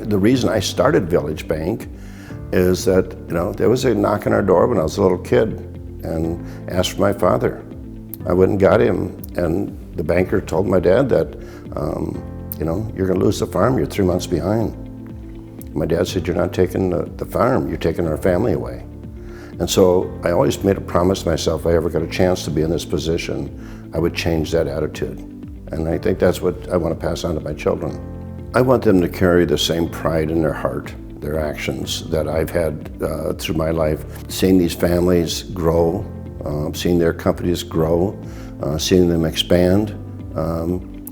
The reason I started Village Bank is that, there was a knock on our door when I was a little kid and asked for my father. I went and got him, and the banker told my dad that, you're gonna lose the farm, you're 3 months behind. My dad said, you're not taking the farm, you're taking our family away. And so I always made a promise to myself, if I ever got a chance to be in this position, I would change that attitude. And I think that's what I want to pass on to my children. I want them to carry the same pride in their heart, their actions that I've had through my life. Seeing these families grow, seeing their companies grow, seeing them expand.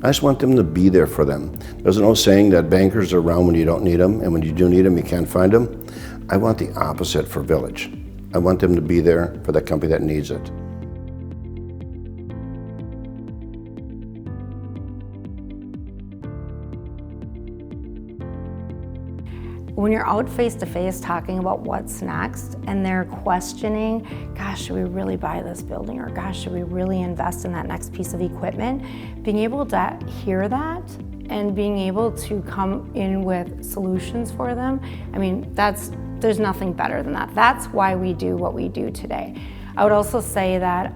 I just want them to be there for them. There's an old saying that bankers are around when you don't need them, and when you do need them, you can't find them. I want the opposite for Village. I want them to be there for the company that needs it. When you're out face-to-face talking about what's next and they're questioning, gosh, should we really buy this building, or gosh, should we really invest in that next piece of equipment? Being able to hear that and being able to come in with solutions for them, I mean, there's nothing better than that. That's why we do what we do today. I would also say that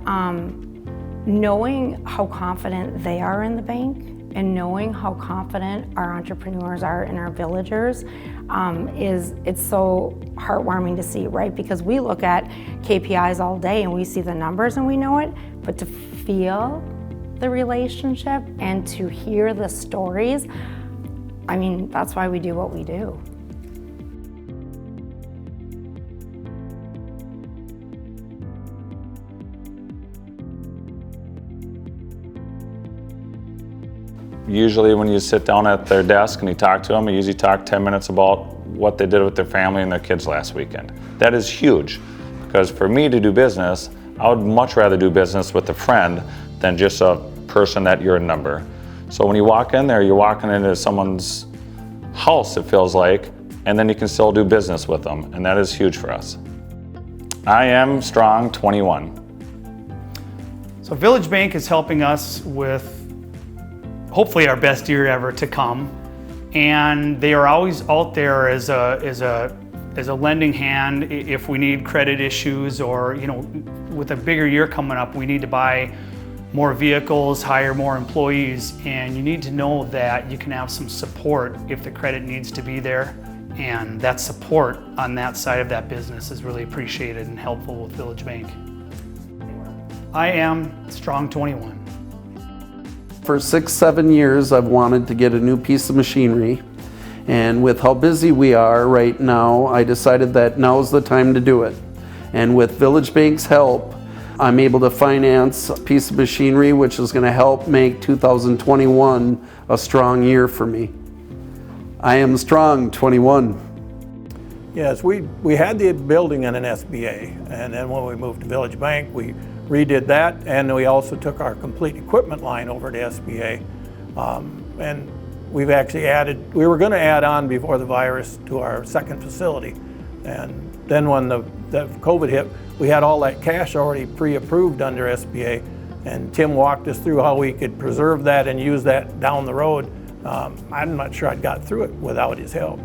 knowing how confident they are in the bank and knowing how confident our entrepreneurs are in our villagers, it's so heartwarming to see, right? Because we look at KPIs all day and we see the numbers and we know it, but to feel the relationship and to hear the stories, I mean, that's why we do what we do. Usually when you sit down at their desk and you talk to them, you usually talk 10 minutes about what they did with their family and their kids last weekend. That is huge, because for me to do business, I would much rather do business with a friend than just a person that you're a number. So when you walk in there, you're walking into someone's house, it feels like, and then you can still do business with them, and that is huge for us. I am strong 21. So Village Bank is helping us with hopefully our best year ever to come, and they are always out there as a lending hand if we need credit issues, or with a bigger year coming up, we need to buy more vehicles, hire more employees, and you need to know that you can have some support if the credit needs to be there, and that support on that side of that business is really appreciated and helpful with Village Bank. I am strong 21. For 6-7 years, I've wanted to get a new piece of machinery, and with how busy we are right now, I decided that now's the time to do it. And with Village Bank's help, I'm able to finance a piece of machinery which is going to help make 2021 a strong year for me. I am strong 21. Yes, we had the building in an SBA, and then when we moved to Village Bank, we redid that, and we also took our complete equipment line over to SBA. And we've actually added, we were going to add on before the virus to our second facility. And then when the COVID hit, we had all that cash already pre-approved under SBA, and Tim walked us through how we could preserve that and use that down the road. I'm not sure I'd got through it without his help.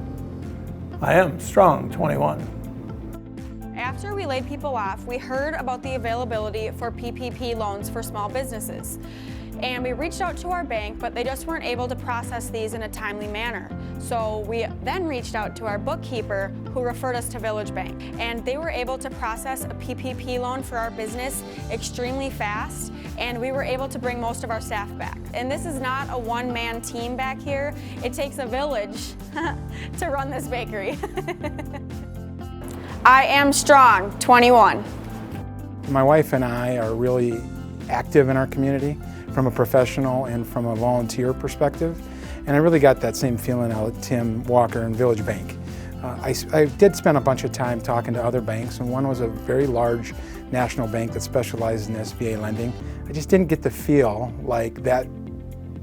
I am strong 21. After we laid people off, we heard about the availability for PPP loans for small businesses. And we reached out to our bank, but they just weren't able to process these in a timely manner. So we then reached out to our bookkeeper, who referred us to Village Bank. And they were able to process a PPP loan for our business extremely fast, and we were able to bring most of our staff back. And this is not a one-man team back here. It takes a village to run this bakery. I am strong 21. My wife and I are really active in our community from a professional and from a volunteer perspective, and I really got that same feeling out of Tim Walker and Village Bank. I did spend a bunch of time talking to other banks, and one was a very large national bank that specialized in SBA lending. I just didn't get the feel like that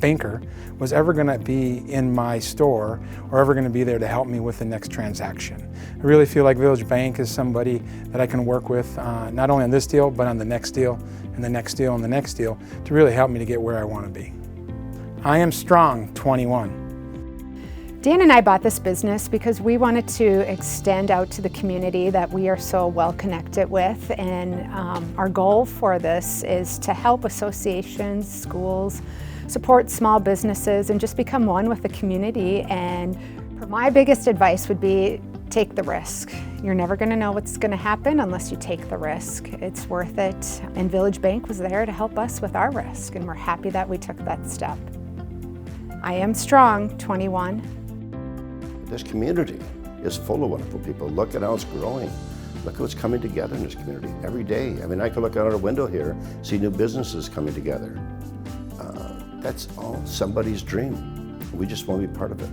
banker was ever going to be in my store or ever going to be there to help me with the next transaction. I really feel like Village Bank is somebody that I can work with not only on this deal, but on the next deal and the next deal and the next deal to really help me to get where I want to be. I am strong 21. Dan and I bought this business because we wanted to extend out to the community that we are so well connected with, and our goal for this is to help associations, schools, support small businesses, and just become one with the community. And my biggest advice would be take the risk. You're never going to know what's going to happen unless you take the risk. It's worth it. And Village Bank was there to help us with our risk, and we're happy that we took that step. I am strong, 21. This community is full of wonderful people. Look at how it's growing. Look at what's coming together in this community every day. I mean, I can look out our window here, see new businesses coming together. That's all somebody's dream. We just want to be part of it.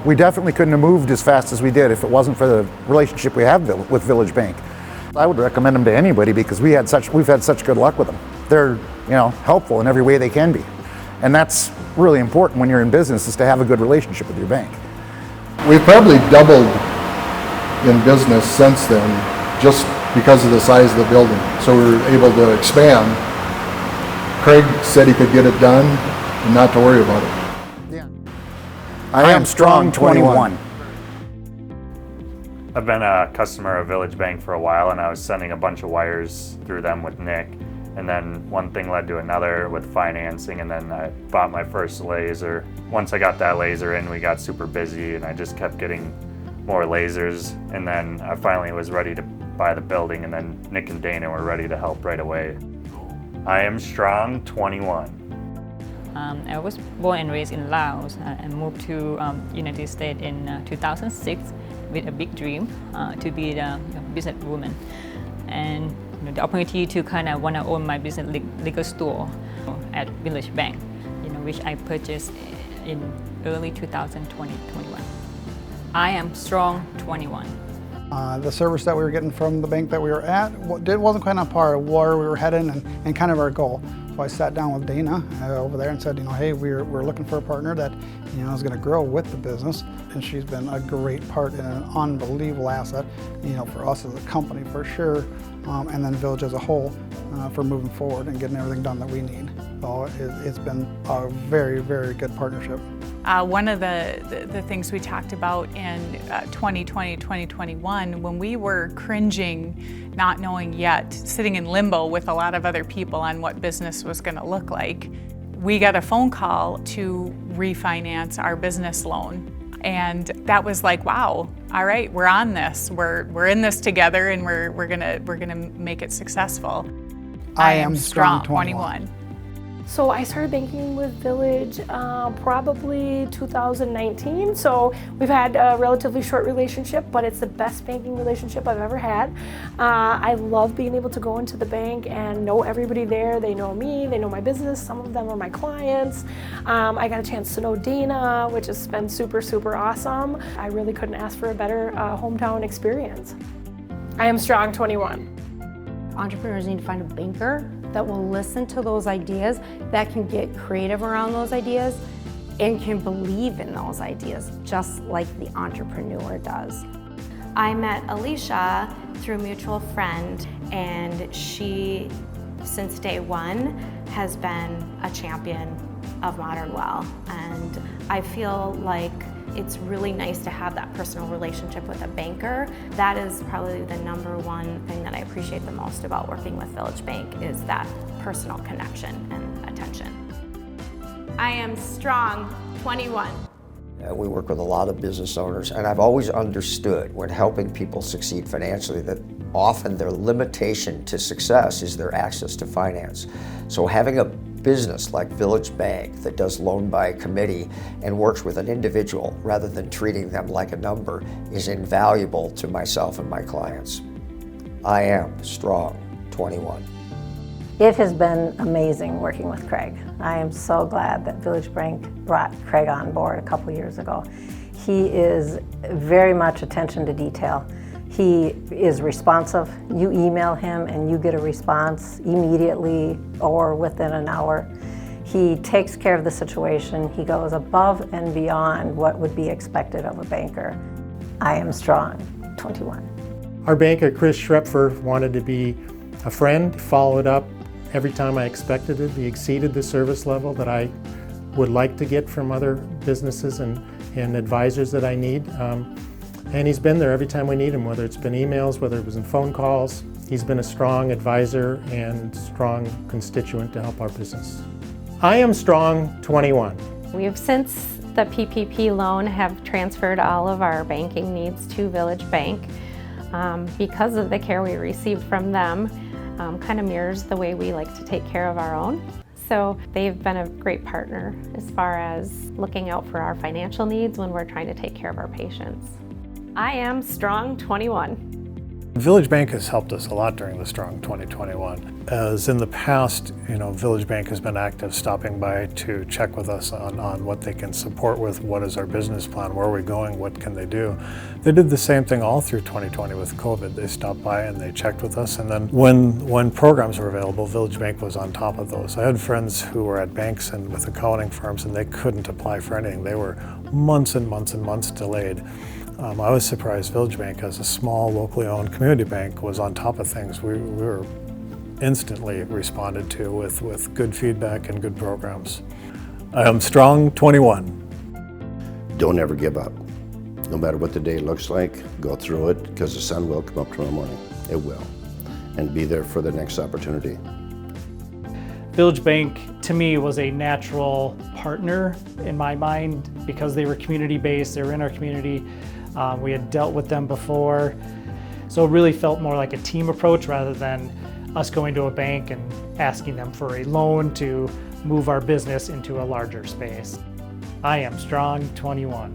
We definitely couldn't have moved as fast as we did if it wasn't for the relationship we have with Village Bank. I would recommend them to anybody because we've had such good luck with them. They're, helpful in every way they can be. And that's really important when you're in business, is to have a good relationship with your bank. We've probably doubled in business since then just because of the size of the building. So we were able to expand. Craig said he could get it done and not to worry about it. Yeah. I am strong 21. I've been a customer of Village Bank for a while, and I was sending a bunch of wires through them with Nick. And then one thing led to another with financing, and then I bought my first laser. Once I got that laser in, we got super busy, and I just kept getting more lasers. And then I finally was ready to buy the building, and then Nick and Dana were ready to help right away. I am strong 21. I was born and raised in Laos and moved to United States in 2006 with a big dream to be the businesswoman. And the opportunity to kind of want to own my business liquor store at Village Bank, which I purchased in early 2021. I am strong 21. The service that we were getting from the bank that we were at wasn't quite on par with where we were heading and kind of our goal. So I sat down with Dana over there and said, hey, we're looking for a partner that is going to grow with the business, and she's been a great part and an unbelievable asset, for us as a company for sure, and then Village as a whole for moving forward and getting everything done that we need. So it's been a very, very good partnership. One of the things we talked about in 2020, 2021, when we were cringing, not knowing yet, sitting in limbo with a lot of other people on what business was going to look like, we got a phone call to refinance our business loan. And that was like, wow, all right, we're on this. We're in this together, and we're gonna make it successful. I am strong 21. So I started banking with Village probably 2019. So we've had a relatively short relationship, but it's the best banking relationship I've ever had. I love being able to go into the bank and know everybody there. They know me, they know my business. Some of them are my clients. I got a chance to know Dana, which has been super, super awesome. I really couldn't ask for a better hometown experience. I am strong 21. Entrepreneurs need to find a banker that will listen to those ideas, that can get creative around those ideas, and can believe in those ideas, just like the entrepreneur does. I met ALEESHA through a mutual friend, and she, since day one, has been a champion of ModernWell. And I feel like it's really nice to have that personal relationship with a banker. That is probably the #1 thing that I appreciate the most about working with Village Bank, is that personal connection and attention. I am strong 21. We work with a lot of business owners, and I've always understood when helping people succeed financially that often their limitation to success is their access to finance. So having a business like Village Bank that does loan by committee and works with an individual rather than treating them like a number is invaluable to myself and my clients. I am strong 21. It has been amazing working with Craig. I am so glad that Village Bank brought Craig on board a couple years ago. He is very much attention to detail. He is responsive. You email him and you get a response immediately or within an hour. He takes care of the situation. He goes above and beyond what would be expected of a banker. I am strong 21. Our banker, Chris Schrepfer, wanted to be a friend, followed up every time I expected it. He exceeded the service level that I would like to get from other businesses, and and advisors that I need. And he's been there every time we need him, whether it's been emails, whether it was in phone calls. He's been a strong advisor and strong constituent to help our business. I am strong 21. We've since the PPP loan have transferred all of our banking needs to Village Bank because of the care we received from them. Kind of mirrors the way we like to take care of our own. So they've been a great partner as far as looking out for our financial needs when we're trying to take care of our patients. I am strong 21. Village Bank has helped us a lot during the Strong 2021. As in the past, Village Bank has been active, stopping by to check with us on what they can support with, what is our business plan, where are we going, what can they do. They did the same thing all through 2020 with COVID. They stopped by and they checked with us, and then when programs were available, Village Bank was on top of those. I had friends who were at banks and with accounting firms, and they couldn't apply for anything. They were months and months and months delayed. I was surprised Village Bank, as a small, locally owned community bank, was on top of things. We were instantly responded to with good feedback and good programs. I am strong 21. Don't ever give up. No matter what the day looks like, go through it, because the sun will come up tomorrow morning. It will. And be there for the next opportunity. Village Bank, to me, was a natural partner in my mind because they were community-based, they were in our community. We had dealt with them before, so it really felt more like a team approach rather than us going to a bank and asking them for a loan to move our business into a larger space. I am strong 21.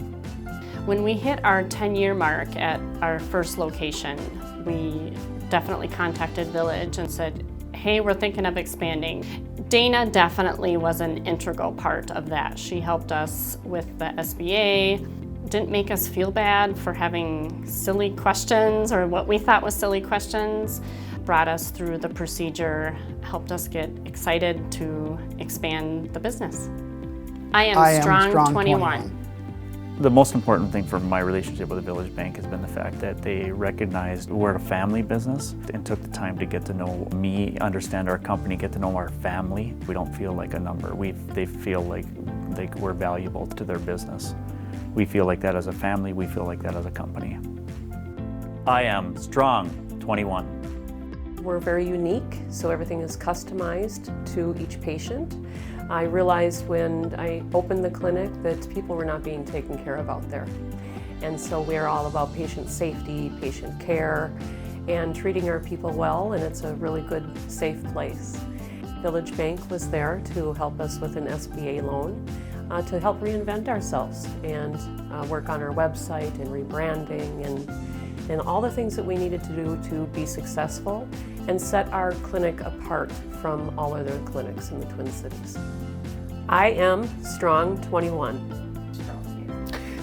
When we hit our 10-year mark at our first location, we definitely contacted Village and said, hey, we're thinking of expanding. Dana definitely was an integral part of that. She helped us with the SBA, didn't make us feel bad for having silly questions or what we thought was silly questions, brought us through the procedure, helped us get excited to expand the business. I am strong 21. The most important thing for my relationship with the Village Bank has been the fact that they recognized we're a family business and took the time to get to know me, understand our company, get to know our family. We don't feel like a number. They feel like we're valuable to their business. We feel like that as a family, we feel like that as a company. I am strong 21. We're very unique, so everything is customized to each patient. I realized when I opened the clinic that people were not being taken care of out there. And so we're all about patient safety, patient care, and treating our people well, and it's a really good, safe place. Village Bank was there to help us with an SBA loan, to help reinvent ourselves and work on our website and rebranding and all the things that we needed to do to be successful and set our clinic apart from all other clinics in the Twin Cities. I am strong 21.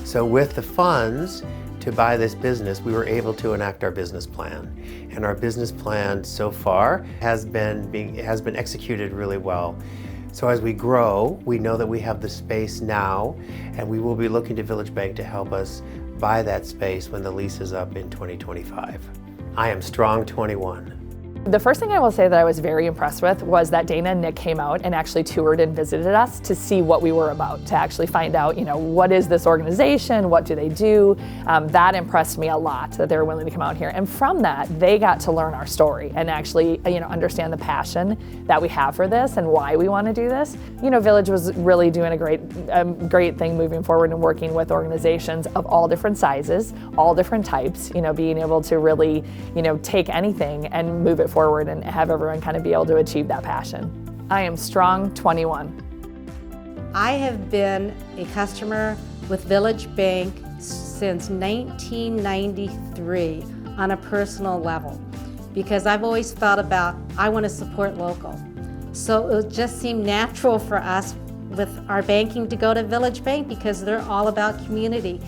So with the funds to buy this business, we were able to enact our business plan. And our business plan so far has been executed really well. So as we grow, we know that we have the space now, and we will be looking to Village Bank to help us buy that space when the lease is up in 2025. I am strong 21. The first thing I will say that I was very impressed with was that Dana and Nick came out and actually toured and visited us to see what we were about, to actually find out, what is this organization, what do they do? That impressed me a lot, that they were willing to come out here. And from that, they got to learn our story and actually, understand the passion that we have for this and why we want to do this. Village was really doing a great thing moving forward and working with organizations of all different sizes, all different types, being able to really, take anything and move it forward and have everyone kind of be able to achieve that passion. I am strong 21. I have been a customer with Village Bank since 1993 on a personal level because I've always thought about I want to support local. So it just seemed natural for us with our banking to go to Village Bank because they're all about community,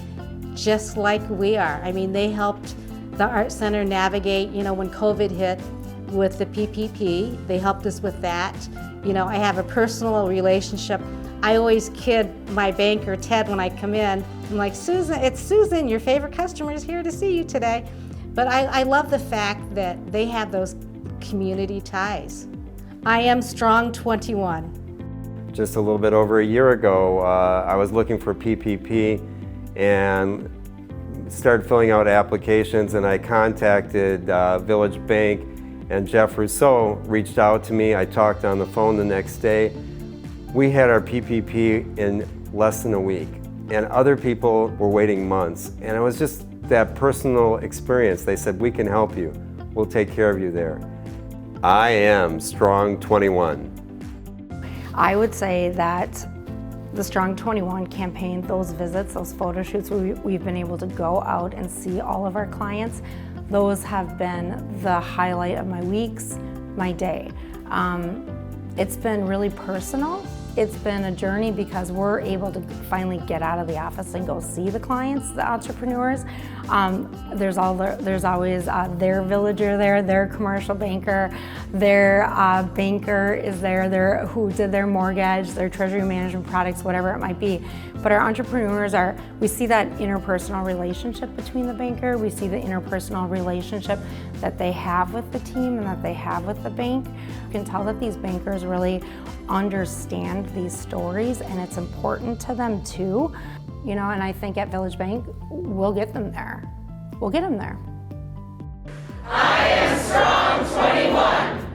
just like we are. I mean, they helped the Art Center navigate, when COVID hit, with the PPP. They helped us with that. I have a personal relationship. I always kid my banker, Ted, when I come in. I'm like, Susan, it's Susan, your favorite customer is here to see you today. But I love the fact that they have those community ties. I am strong 21. Just a little bit over a year ago, I was looking for PPP and started filling out applications, and I contacted Village Bank, and Jeff Rousseau reached out to me. I talked on the phone the next day. We had our PPP in less than a week, and other people were waiting months, and it was just that personal experience. They said, we can help you. We'll take care of you there. I am Strong 21. I would say that the Strong 21 campaign, those visits, those photo shoots, we've been able to go out and see all of our clients. Those have been the highlight of my weeks, my day. It's been really personal. It's been a journey because we're able to finally get out of the office and go see the clients, the entrepreneurs. There's always their villager there, their commercial banker, their banker is there, who did their mortgage, their treasury management products, whatever it might be. But our entrepreneurs we see that interpersonal relationship between the banker, we see the interpersonal relationship that they have with the team and that they have with the bank. You can tell that these bankers really understand these stories, and it's important to them too. You know, and I think at Village Bank, we'll get them there. We'll get them there. I am Strong 21.